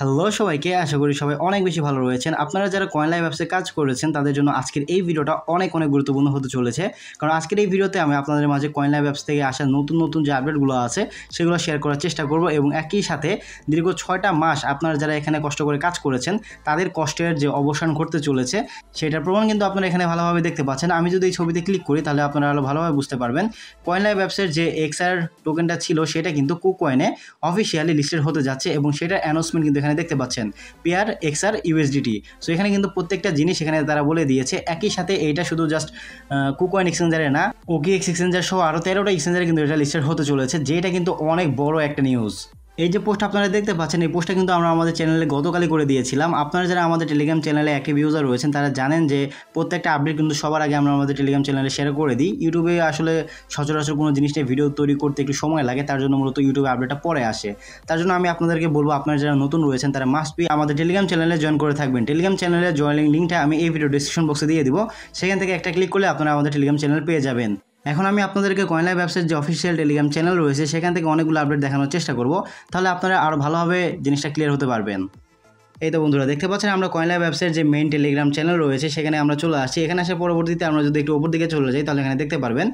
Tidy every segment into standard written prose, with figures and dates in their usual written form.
Hello সবাইকে, আশা করি সবাই অনেক বেশি ভালো রয়েছেন। আপনারা যারা কয়েনলাইভ অ্যাপসে কাজ করেছেন তাদের জন্য আজকের এই ভিডিওটা অনেক গুরুত্বপূর্ণ হতে চলেছে। কারণ আজকের এই ভিডিওতে আমি আপনাদের মাঝে কয়েনলাইভ অ্যাপস থেকে আসা নতুন যে আপডেটগুলো আছে সেগুলো শেয়ার করার চেষ্টা করব এবং একই সাথে দীর্ঘ 6টা মাস আপনারা যারা এখানে কষ্ট করে কাজ করেছেন তাদের কষ্টের যে অবসান ঘটতে চলেছে সেটার প্রমাণ কিন্তু আপনারা এখানে ভালোভাবে দেখতে পাচ্ছেন। আমি যদি এই ছবিতে ক্লিক করি তাহলে আপনারা আরও ভালোভাবে বুঝতে পারবেন। কয়েনলাইভ অ্যাপসের যে এক্সআর টোকেনটা ছিল সেটা কিন্তু কুকয়েনে অফিসিয়ালি লিস্টেড হতে যাচ্ছে এবং সেটার অ্যানাউন্সমেন্ট কিন্তু এখানে দেখতে পাচ্ছেন, পেয়ার এক্সআর ইউএসডিটি। সো এখানে কিন্তু প্রত্যেকটা জিনিস এখানে তারা বলে দিয়েছে। একই সাথে এইটা শুধু জাস্ট কুকয়েন এক্সচেঞ্জারে না, ওকিএক্স এক্সচেঞ্জার সহ আরও 13টা এক্সচেঞ্জারে কিন্তু এটা লিস্টেড হতে চলেছে, যেটা কিন্তু অনেক বড় একটা নিউজ। এই যে পোস্ট আপনারা দেখতে পাচ্ছেন, এই পোস্টটা কিন্তু আমরা আমাদের চ্যানেলে গতকালই করে দিয়েছিলাম। আপনারা যারা আমাদের টেলিগ্রাম চ্যানেলে অ্যাক্টিভ ইউজার রয়েছেন তারা জানেন যে প্রত্যেকটা আপডেট কিন্তু সবার আগে আমরা আমাদের টেলিগ্রাম চ্যানেলে শেয়ার করে দিই। ইউটিউবে আসলে সচরাচর কোনো জিনিসটা ভিডিও তৈরি করতে একটু সময় লাগে, তার জন্য মূলত ইউটিউবে আপডেটটা পরে আসে। তার জন্য আমি আপনাদেরকে বলবো, আপনারা যারা নতুন রয়েছেন তারা মাস্ট বি আমাদের টেলিগ্রাম চ্যানেলে জয়েন করে থাকবেন। টেলিগ্রাম চ্যানেলে জয়েনিং লিঙ্কটা আমি এই ভিডিও ডিসক্রিপশন বক্সে দিয়ে দিব, সেখান থেকে একটা ক্লিক করলে আপনারা আমাদের টেলিগ্রাম চ্যানেল পেয়ে যাবেন। এখন আমি আপনাদেরকে কয়েনলাইভ অ্যাপসের যে অফিসিয়াল টেলিগ্রাম চ্যানেল রয়েছে সেখান থেকে অনেকগুলো আপডেট দেখানোর চেষ্টা করব, তাহলে আপনারা আরও ভালোভাবে জিনিসটা ক্লিয়ার হতে পারবেন। এই তো বন্ধুরা দেখতে পাচ্ছেন, আমরা কয়েনলাইভ অ্যাপসের যে মেইন টেলিগ্রাম চ্যানেল রয়েছে সেখানে আমরা চলে আসছি। এখানে আসার পরবর্তীতে আমরা যদি একটু উপর দিকে চলে যাই তাহলে এখানে দেখতে পারবেন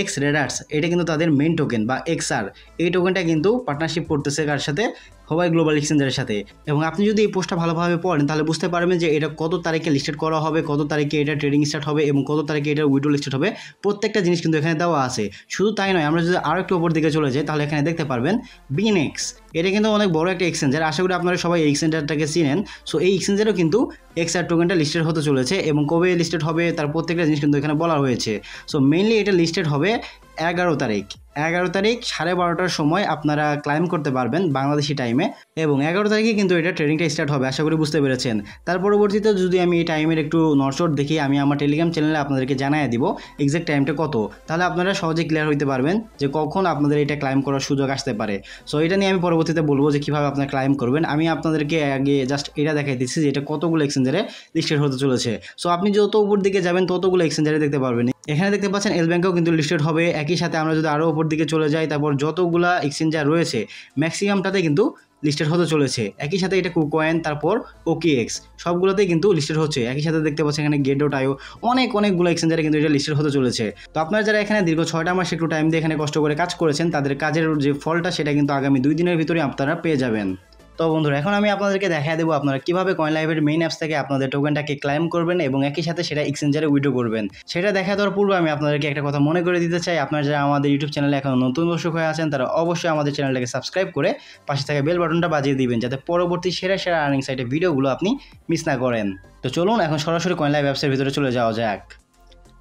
এক্স রেডার্স, এটা কিন্তু তাদের মেইন টোকেন বা এক্সআর। এই টোকেনটা কিন্তু পার্টনারশিপ করতেছে কার সাথে? হোয়াই গ্লোবাল এক্সচেঞ্জের সাথে। এবং আপনি যদি এই পোস্টটা ভালোভাবে পড়েন তাহলে বুঝতে পারবেন যে এটা কত তারিখে লিস্টেড করা হবে, কত তারিখে এটা ট্রেডিং স্টার্ট হবে এবং কত তারিখে এটা উইড্রো লিস্টেড হবে। প্রত্যেকটা জিনিস কিন্তু এখানে দেওয়া আছে। শুধু তাই নয়, আমরা যদি আরও একটু উপর দিকে চলে যাই তাহলে এখানে দেখতে পারবেন বিনেক্স, এটা কিন্তু অনেক বড় একটা এক্সচেঞ্জার। আশা করি আপনারা সবাই এই এক্সচেঞ্জারটাকে চিনেন। সো এই এক্সচেঞ্জারও কিন্তু এক্সআর টোকেনটা লিস্টেড হতে চলেছে এবং কবে লিস্টেড হবে তার প্রত্যেকটা জিনিস কিন্তু এখানে বলা হয়েছে। সো মেইনলি এটা লিস্টেড হবে 11 তারিখ 12:30 সময় আপনারা ক্লাইম করতে পারবেন বাংলাদেশি টাইমে, এবং 11 তারিখে কিন্তু এটা ট্রেডিংটা স্টার্ট হবে। আশা করি বুঝতে পেরেছেন। তার পরবর্তীতে যদি আমি এই টাইমের একটু নড়চড় দেখি, আমি আমার টেলিগ্রাম চ্যানেলে আপনাদেরকে জানিয়ে দিব এক্সাক্ট টাইমটা কত, তাহলে আপনারা সহজে ক্লিয়ার হইতে পারবেন যে কখন আপনাদের এটা ক্লাইম করার সুযোগ আসতে পারে। সো এটা নিয়ে আমি পরবর্তীতে বলবো যে কীভাবে আপনারা ক্লাইম করবেন। আমি আপনাদেরকে আগে জাস্ট এটা দেখাই দিচ্ছি যে এটা কতগুলো এক্সচেঞ্জারে লিস্টেড হতে চলেছে। সো আপনি যত উপর দিকে যাবেন ততগুলো এক্সচেঞ্জারে দেখতে পারবেন। এখানে দেখতে পাচ্ছেন এল ব্যাংকেও কিন্তু লিস্টেড হবে। একই সাথে আমরা যদি আরও উপর দিকে চলে যাই, তারপর যতগুলা এক্সচেঞ্জার রয়েছে ম্যাক্সিমামটাতে কিন্তু লিস্টেড হতে চলেছে। একই সাথে এটা কুকয়েন, তারপর ওকিএক্স, সবগুলোতেই কিন্তু লিস্টেড হচ্ছে। একই সাথে দেখতে পাচ্ছেন এখানে গেট.io, অনেকগুলো এক্সচেঞ্জারে কিন্তু এটা লিস্টেড হতে চলেছে। তো আপনারা যারা এখানে দীর্ঘ 6টা মাস একটু টাইম দিয়ে এখানে কষ্ট করে কাজ করেছেন তাদের কাজের যে ফলটা সেটা কিন্তু আগামী 2 দিনের ভিতরে আপনারা পেয়ে যাবেন। তো বন্ধুরা এখন আমি আপনাদেরকে দেখাই দেবো আপনারা কীভাবে কয়েনলাইভের মেইন অ্যাপস থেকে আপনাদের টোকেনটাকে ক্লাইম করবেন এবং একই সাথে সেটা এক্সচেঞ্জারে উইথড্র করবেন। সেটা দেখা দেওয়ার পূর্বে আমি আপনাদেরকে একটা কথা মনে করে দিতে চাই, আপনারা যারা আমাদের ইউটিউব চ্যানেলে এখন নতুন দর্শক হয়ে আছেন তারা অবশ্যই আমাদের চ্যানেলটাকে সাবস্ক্রাইব করে পাশে থাকা বেল বাটনটা বাজিয়ে দিবেন, যাতে পরবর্তী সেরা আর্নিং সাইটের ভিডিওগুলো আপনি মিস না করেন। তো চলুন এখন সরাসরি কয়েনলাইভ অ্যাপসের ভিতরে চলে যাওয়া যাক।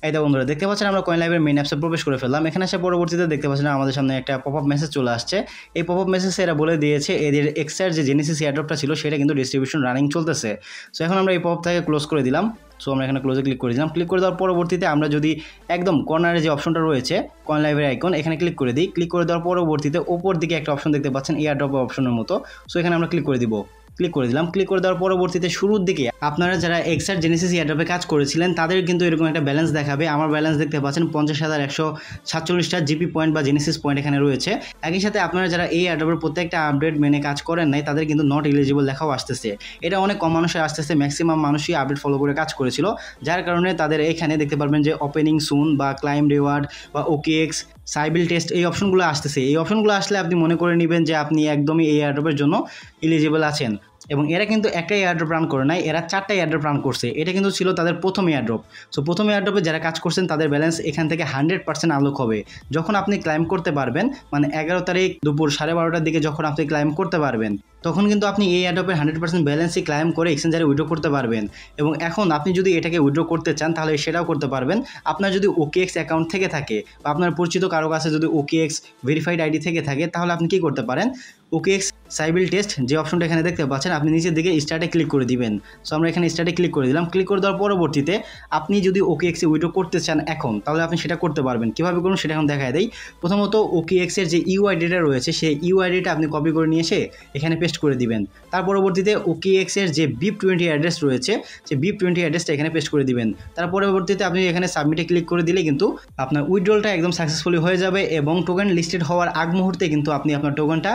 এই তো বন্ধুরা দেখতে পাচ্ছেন আমরা কয়েনলাইভের মেইন অ্যাপসে প্রবেশ করে ফেললাম। এখানে এসে পরবর্তীতে দেখতে পাচ্ছেন আমাদের সামনে একটা পপআপ মেসেজ চলে আসছে। এই পপআপ মেসেজে এরা বলে দিয়েছে এদের এক্সআর যে জেনেসিস এয়ারড্রপটা ছিল সেটা কিন্তু ডিস্ট্রিবিউশন রানিং চলতেছে। সো এখন আমরা এই পপআপটাকে ক্লোজ করে দিলাম। সো আমরা এখানে ক্লোজে ক্লিক করে দিলাম। ক্লিক করে দেওয়ার পরবর্তীতে আমরা যদি একদম কর্নারে যে অপশনটা রয়েছে কয়েনলাইভের আইকন, এখানে ক্লিক করে দিই। ক্লিক করে দেওয়ার পরবর্তীতে ওপর দিকে একটা অপশন দেখতে পাচ্ছেন এয়ারড্রপ অপশনের মতো। সো এখানে আমরা ক্লিক করে দিব। ক্লিক করে দিলাম। ক্লিক করে দেওয়ার পরবর্তীতে শুরুর দিকে আপনারা যারা এক্সআর জেনেসিস এয়ারড্রপে কাজ করেছিলেন তাদের কিন্তু এরকম একটা ব্যালেন্স দেখাবে। আমার ব্যালেন্স দেখতে পাচ্ছেন 50,147টা জিপি পয়েন্ট বা জেনেসিস পয়েন্ট এখানে রয়েছে। একই সাথে আপনারা যারা এই এয়ারড্রপের প্রত্যেকটা আপডেট মেনে কাজ করেন নাই তাদের কিন্তু নট এলিজিবল লেখাও আসতেছে। এটা অনেক কম মানুষের আসতেছে, ম্যাক্সিমাম মানুষই আপডেট ফলো করে কাজ করেছিল, যার কারণে তাদের এখানে দেখতে পারবেন যে ওপেনিং সুন বা ক্লাইম রিওয়ার্ড বা ওকিএক্স সাইবিল টেস্ট এই অপশনগুলো আসতেছে। এই অপশনগুলো আসলে আপনি মনে করে নেবেন যে আপনি একদমই এই এয়ারড্রপের জন্য এলিজিবল আছেন। এবং এরা কিন্তু একটা এয়ারড্রপ রান করে নাই, এরা 4টা এয়ারড্রপ রান করছে। এটা কিন্তু ছিল তাদের প্রথম এয়ারড্রপ। সো প্রথম এয়ারড্রপে যারা কাজ করছেন তাদের ব্যালেন্স এখান থেকে 100% আনলক হবে যখন আপনি ক্লাইম করতে পারবেন। মানে 11 তারিখ দুপুর 12:30টার দিকে যখন আপনি ক্লাইম করতে পারবেন তখন কিন্তু আপনি এই এয়ারড্রপের 100% ব্যালেন্সই ক্লাইম করে এক্সচেঞ্জারে উইথড্র করতে পারবেন। এবং এখন আপনি যদি এটাকে উইথড্র করতে চান তাহলে সেটাও করতে পারবেন। আপনার যদি ওকিএক্স অ্যাকাউন্ট থেকে থাকে বা আপনার পরিচিত কারো কাছে যদি ওকিএক্স ভেরিফাইড আইডি থেকে থাকে তাহলে আপনি কি করতে পারেন, ওকিএক্স সাইবিল টেস্ট যে অপশনটা এখানে দেখতে পাচ্ছেন আপনি নিচের দিকে স্টার্টে ক্লিক করে দিবেন। সো আমরা এখানে স্টার্টে ক্লিক করে দিলাম। ক্লিক করে দেওয়ার পরবর্তীতে আপনি যদি ওকিএক্সে উইথড্র করতে চান এখন তাহলে আপনি সেটা করতে পারবেন। কীভাবে করুন সেটা এখন দেখায় দেই। প্রথমত ওকিএক্সের যে ইউআইডিটা রয়েছে সেই ইউআইডিটা আপনি কপি করে নিয়ে এসে এখানে পেস্ট করে দিবেন। তার পরবর্তীতে ওকিএক্সের যে BIP20 অ্যাড্রেস রয়েছে সেই BIP20 অ্যাড্রেসটা এখানে পেস্ট করে দিবেন। তার পরবর্তীতে আপনি এখানে সাবমিটে ক্লিক করে দিলে কিন্তু আপনার উইথড্রলটা একদম সাকসেসফুলি হয়ে যাবে এবং টোকেন লিস্টেড হওয়ার আগ মুহূর্তে কিন্তু আপনি আপনার টোকেনটা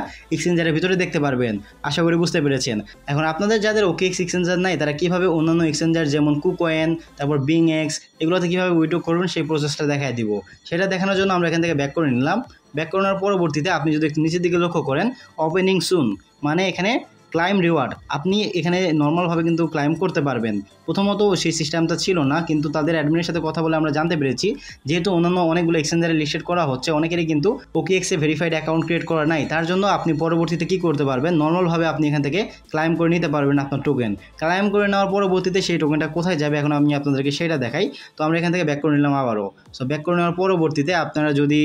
এক্সচেঞ্জারের ভিতরে দেখতে পারবেন। আশা করি বুঝতে পেরেছেন। এখন আপনাদের যাদের OKX এক্সচেঞ্জার নাই তারা কীভাবে অন্যান্য এক্সচেঞ্জার যেমন KuCoin, তারপর BingX এগুলোতে কীভাবে উইথড্র করবেন সেই প্রসেসটা দেখায় দিব। সেটা দেখানোর জন্য আমরা এখান থেকে ব্যাক করে নিলাম। ব্যাক করানোর পরবর্তীতে আপনি যদি একটু নিচের দিকে লক্ষ্য করেন, ওপেনিং সুন মানে এখানে ক্লাইম রিওয়ার্ড, আপনি এখানে নর্মালভাবে কিন্তু ক্লাইম করতে পারবেন। প্রথমত সেই সিস্টেমটা ছিল না, কিন্তু তাদের অ্যাডমিনের সাথে কথা বলে আমরা জানতে পেরেছি যেহেতু অন্যান্য অনেকগুলো এক্সচেঞ্জারে লিস্টেড করা হচ্ছে, অনেকেরই কিন্তু OKX-এ ভেরিফাইড অ্যাকাউন্ট ক্রিয়েট করা নাই। তার জন্য আপনি পরবর্তীতে কী করতে পারবেন, নর্মালভাবে আপনি এখান থেকে ক্লাইম করে নিতে পারবেন আপনার টোকেন। ক্লাইম করে নেওয়ার পরবর্তীতে সেই টোকেনটা কোথায় যাবে এখন আমি আপনাদেরকে সেটা দেখাই। তো আমরা এখান থেকে ব্যাক করে নিলাম আবারও। সো ব্যাক করে নেওয়ার পরবর্তীতে আপনারা যদি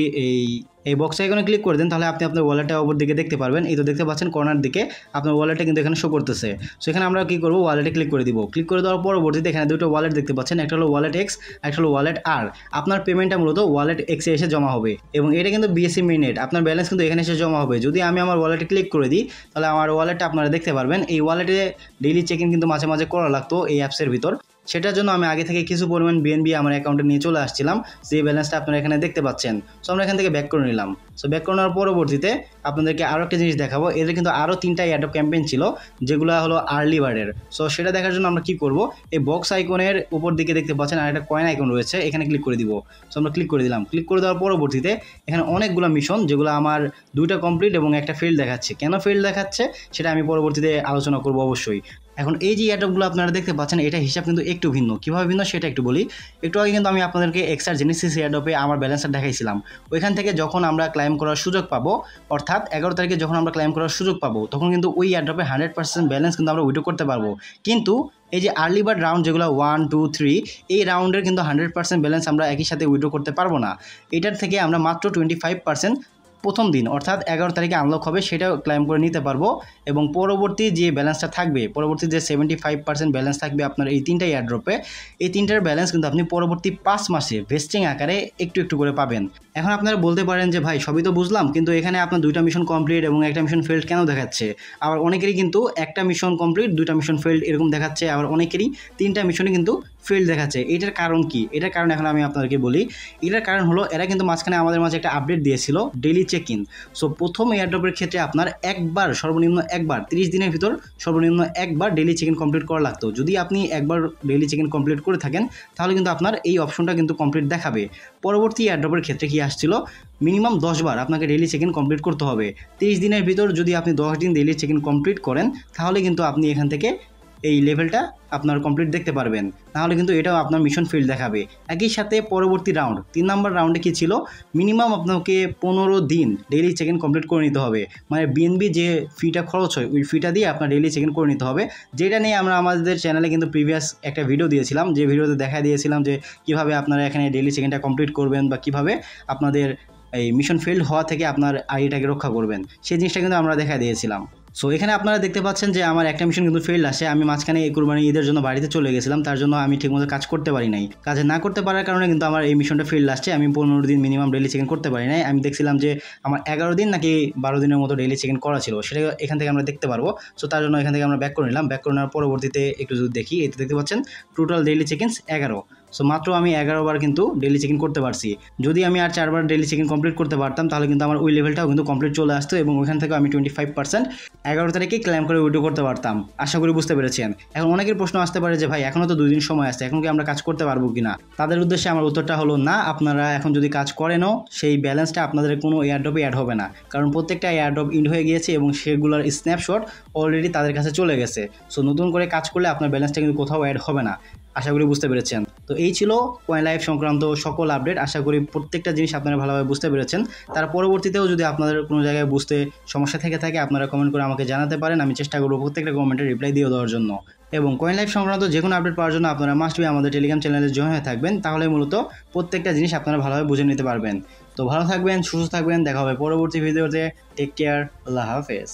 এই বক্স আইকনে ক্লিক করে দেন তাহলে আপনি আপনার ওয়ালেটটা ওপর দিকে দেখতে পারবেন। এই তো দেখতে পাচ্ছেন কর্নার দিকে আপনার ওয়ালেটটা কিন্তু এখানে শো করতেছে। সো এখানে আমরা কী করবো, ওয়ালেটে ক্লিক করে দিব। ক্লিক করে দেওয়ার পরবর্তীতে এখানে দুটো ওয়ালেট দেখতে পাচ্ছেন, একটা হলো ওয়ালেট X, একটা হলো ওয়ালেট R। আপনার পেমেন্টটা মূলত ওয়ালেট X-এ এসে জমা হবে এবং এটা কিন্তু BSC মিনিট, আপনার ব্যালেন্স কিন্তু এখানে এসে জমা হবে। যদি আমি আমার ওয়ালেটে ক্লিক করে দিই তাহলে আমার ওয়ালেটটা আপনারা দেখতে পারবেন। এই ওয়ালেটে ডেইলি চেক ইন কিন্তু মাঝে মাঝে করা লাগতো এই অ্যাপসের ভিতর। সেটার জন্য আমি আগে থেকে কিছু পরিমাণ BNB আমার অ্যাকাউন্টে নিয়ে চলে আসছিলাম, যে ব্যালেন্সটা আপনারা এখানে দেখতে পাচ্ছেন। সো আমরা এখান থেকে ব্যাক করে নিলাম। সো ব্যাক করার পরবর্তীতে আপনাদেরকে আরও একটা জিনিস দেখাবো। এদের কিন্তু আরও 3টা অ্যাডপ ক্যাম্পেইন ছিল যেগুলো হলো আর্লি বার্ডের। সো সেটা দেখার জন্য আমরা কী করব, এই বক্স আইকনের উপর দিকে দেখতে পাচ্ছেন আর একটা কয়েন আইকন রয়েছে, এখানে ক্লিক করে দিব। সো আমরা ক্লিক করে দিলাম। ক্লিক করে দেওয়ার পরবর্তীতে এখানে অনেকগুলো মিশন যেগুলো আমার 2টা কমপ্লিট এবং একটা ফেল দেখাচ্ছে। কেন ফেল দেখাচ্ছে সেটা আমি পরবর্তীতে আলোচনা করব অবশ্যই। এখন এই যে অ্যাডপগুলো আপনারা দেখতে পাচ্ছেন এটা হিসাব কিন্তু একটু ভিন্ন। কীভাবে ভিন্ন সেটা একটু বলি। একটু আগে কিন্তু আমি আপনাদেরকে এক্সআর জেনেসিস অ্যাডপে আমার ব্যালেন্সটা দেখাইছিলাম। ওইখান থেকে যখন আমরা ক্লাইম করার সুযোগ পাবো, অর্থাৎ 11 তারিখে যখন আমরা ক্লাইম করার সুযোগ পাবো, তখন কিন্তু ওই অ্যাডপে 100% ব্যালেন্স কিন্তু আমরা উইথড্র করতে পারবো। কিন্তু এই যে আর্লি বার্ড রাউন্ড যেগুলো 1, 2, 3 এই রাউন্ডের কিন্তু 100% ব্যালেন্স আমরা একই সাথে উইথড্র করতে পারবো না। এটার থেকে আমরা মাত্র 25% প্রথম দিন অর্থাৎ 11 তারিখে আনলক হবে সেটাও ক্লাইম করে নিতে পারবো এবং পরবর্তী যে ব্যালেন্সটা থাকবে, পরবর্তী যে 75% ব্যালেন্স থাকবে আপনার এই 3টা এয়ারড্রপে, এই 3টার ব্যালেন্স কিন্তু আপনি পরবর্তী 5 মাসে ভেস্টিং আকারে একটু একটু করে পাবেন। এখন আপনারা বলতে পারেন যে ভাই সবই তো বুঝলাম, কিন্তু এখানে আপনার 2টা মিশন কমপ্লিট এবং একটা মিশন ফেল্ড কেন দেখাচ্ছে? আবার অনেকেরই কিন্তু একটা মিশন কমপ্লিট 2টা মিশন ফেল্ড এরকম দেখাচ্ছে, আবার অনেকেরই 3টা মিশনই কিন্তু ফেল্ড দেখাচ্ছে। এটার কারণ কি? এটার কারণ এখন আমি আপনাদেরকে বলি। এটার কারণ হলো এরা কিন্তু মাঝখানে আমাদের মাঝে একটা আপডেট দিয়েছিল ডেইলি চেক ইন। সো প্রথম এয়ারড্রপের ক্ষেত্রে আপনার একবার, সর্বনিম্ন একবার 30 দিনের ভিতর সর্বনিম্ন একবার ডেইলি চেক ইন কমপ্লিট করা লাগতো। যদি আপনি একবার ডেইলি চেক ইন কমপ্লিট করে থাকেন তাহলে কিন্তু আপনার এই অপশনটা কিন্তু কমপ্লিট দেখাবে। পরবর্তী এয়ারড্রপের ক্ষেত্রে কি আসছিল, মিনিমাম 10 বার আপনাকে ডেইলি চেক ইন কমপ্লিট করতে হবে। 30 দিনের ভিতর যদি আপনি 10 দিন ডেইলি চেক ইন কমপ্লিট করেন তাহলে কিন্তু আপনি এখান থেকে এই লেভেলটা আপনার কমপ্লিট দেখতে পারবেন, নাহলে কিন্তু এটাও আপনার মিশন ফিল্ড দেখাবে। একই সাথে পরবর্তী রাউন্ড 3 নম্বর রাউন্ডে কী ছিল, মিনিমাম আপনাকে 15 দিন ডেইলি চেক ইন কমপ্লিট করে নিতে হবে। মানে বিএনবি যে ফিটা খরচ হয় ওই ফিটা দিয়ে আপনার ডেইলি চেক ইন করে নিতে হবে, যেটা নিয়ে আমরা আমাদের চ্যানেলে কিন্তু প্রিভিয়াস একটা ভিডিও দিয়েছিলাম, যে ভিডিওতে দেখা দিয়েছিলাম যে কীভাবে আপনারা এখানে ডেইলি চেক ইনটা কমপ্লিট করবেন বা কীভাবে আপনাদের এই মিশন ফেল্ড হওয়া থেকে আপনার আইডিটাকে রক্ষা করবেন, সেই জিনিসটা কিন্তু আমরা দেখা দিয়েছিলাম। সো এখানে আপনারা দেখতে পাচ্ছেন যে আমার একটা মিশন কিন্তু ফেল আসে। আমি মাঝখানে কুরবানি ঈদের জন্য বাড়িতে চলে গেছিলাম, তার জন্য আমি ঠিকমতো কাজ করতে পারি নাই। কাজে না করতে পারার কারণে কিন্তু আমার এই মিশনটা ফেল আসছে। আমি 15 দিন মিনিমাম ডেইলি চেক ইন করতে পারি নাই। আমি দেখছিলাম যে আমার 11 দিন নাকি 12 দিনের মতো ডেইলি চেক ইন করা ছিল, সেটা এখান থেকে আমরা দেখতে পারবো। সো তার জন্য এখান থেকে আমরা ব্যাক করে নিলাম। ব্যাক করে নেওয়ার পরবর্তীতে একটু যদি দেখি, এতে দেখতে পাচ্ছেন টোটাল ডেইলি চেক ইনস 11। সো মাত্র আমি 11 বার কিন্তু ডেইলি চেক ইন করতে পারছি। যদি আমি আর 4 বার ডেইলি চেক ইন কমপ্লিট করতে পারতাম তাহলে কিন্তু আমার ওই লেভেলটাও কিন্তু কমপ্লিট চলে আসতো এবং ওইখান থেকে আমি 25% 11 তারিখে ক্লেম করে উইথড্র করতে পারতাম। আশা করি বুঝতে পেরেছেন। এখন অনেকের প্রশ্ন আসতে পারে যে ভাই এখনও তো 2 দিন সময় আছে, এখন কি আমরা কাজ করতে পারবো কিনা? তাদের উদ্দেশ্যে আমার উত্তরটা হলো না, আপনারা এখন যদি কাজ করেনও সেই ব্যালেন্সটা আপনাদের কোনো এয়ারড্রপে অ্যাড হবে না, কারণ প্রত্যেকটা এয়ারড্রপ ইন্ড হয়ে গিয়েছে এবং সেগুলোর স্ন্যাপশট অলরেডি তাদের কাছে চলে গেছে। সো নতুন করে কাজ করলে আপনার ব্যালেন্সটা কিন্তু কোথাও অ্যাড হবে না। আশা করি বুঝতে পেরেছেন। তো এই ছিল কয়েন লাইফ সংক্রান্ত সকল আপডেট। আশা করি প্রত্যেকটা জিনিস আপনারা ভালোভাবে বুঝতে পেরেছেন। তার পরবর্তীতেও যদি আপনাদের কোনো জায়গায় বুঝতে সমস্যা থেকে থাকে আপনারা কমেন্ট করে আমাকে জানাতে পারেন। আমি চেষ্টা করব প্রত্যেকটা কমেন্টে রিপ্লাই দিয়ে দেওয়ার জন্য। এবং কয়েন লাইফ সংক্রান্ত যে কোনো আপডেট পাওয়ার জন্য আপনারা মাস্ট বি আমাদের টেলিগ্রাম চ্যানেলে জয়েন হয়ে থাকবেন, তাহলে মূলত প্রত্যেকটা জিনিস আপনারা ভালোভাবে বুঝে নিতে পারবেন। তো ভালো থাকবেন, সুস্থ থাকবেন, দেখা হবে পরবর্তী ভিডিওতে। টেক কেয়ার, আল্লাহ হাফেজ।